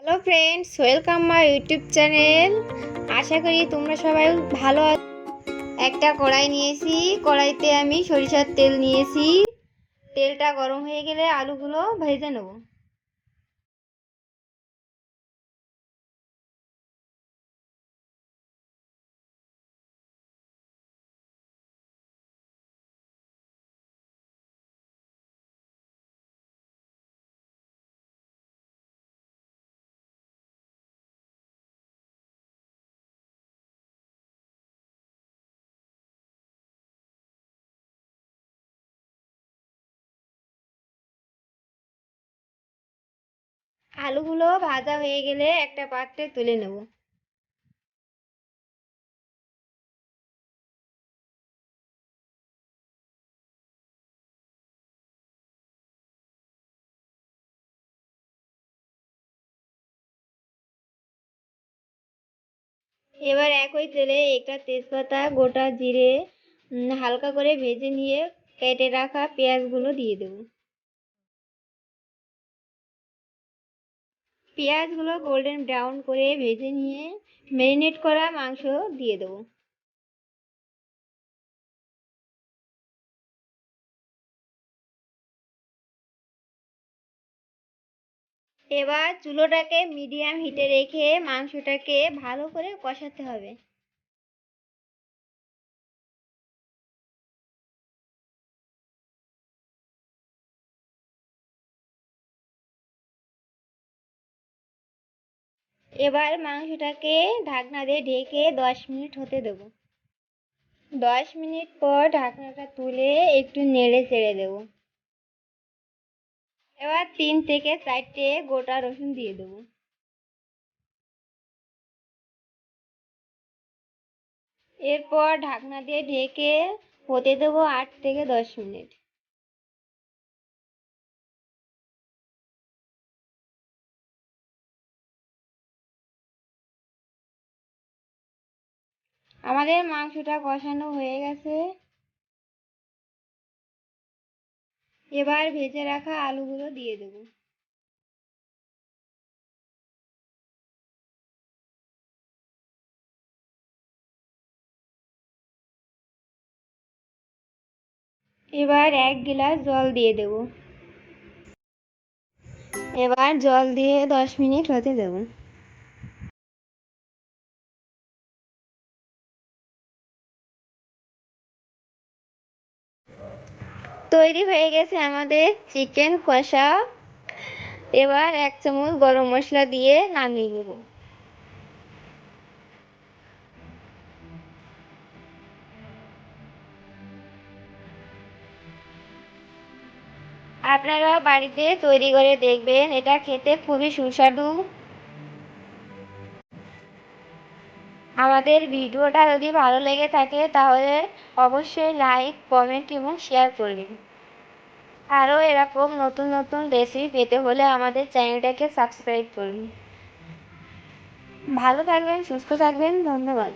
Hello friends, welcome my YouTube channel. আশা করি তোমরা সবাই ভালো আছো। একটা কড়াই নিয়েছি, কড়াইতে আমি সরিষার তেল নিয়েছি। তেলটা গরম হয়ে গেলে আলুগুলো ভেজে নেব। আলুগুলো ভাজা হয়ে গেলে একটা পাত্রে তুলে নেব। এবার একই তেলে একটা তেজপাতা, গোটা জিরে হালকা করে ভেজে নিয়ে কেটে রাখা পেঁয়াজগুলো দিয়ে দেবো। পেঁয়াজগুলো গোল্ডেন ব্রাউন করে ভেজে নিয়ে ম্যারিনেট করা মাংস দিয়ে দেবো। এবার চুলোটাকে মিডিয়াম হিটে রেখে মাংসটাকে ভালো করে কষাতে হবে। এবার মাংসটাকে ঢাকনা দিয়ে ঢেকে 10 মিনিট হতে দেবো। 10 মিনিট পর ঢাকনাটা তুলে একটু নেড়ে চেড়ে দেবো। এবার 3 থেকে 4টে গোটা রসুন দিয়ে দেবো। এরপর ঢাকনা দিয়ে ঢেকে হতে দেবো 8 থেকে 10 মিনিট। আমাদের মাংসটা কষানো হয়ে গেছে। এবার ভেজে রাখা আলুগুলো দিয়ে দেবো। এবার 1 গ্লাস জল দিয়ে দেবো। এবার জল দিয়ে 10 মিনিট হতে দেবো। তৈরি হয়ে গেছে আমাদের চিকেন কষা। এবার 1 চামচ গরম মশলা দিয়ে নামিয়ে নেব। আপনারা বাড়িতে তৈরি করে দেখবেন, এটা খেতে খুবই সুস্বাদু। আমাদের ভিডিওটা যদি ভালো লেগে থাকে তাহলে অবশ্যই লাইক, কমেন্ট এবং শেয়ার করবেন। আরও এরকম নতুন নতুন রেসিপি পেতে হলে আমাদের চ্যানেলটাকে সাবস্ক্রাইব করুন। ভালো থাকবেন, সুস্থ থাকবেন, ধন্যবাদ।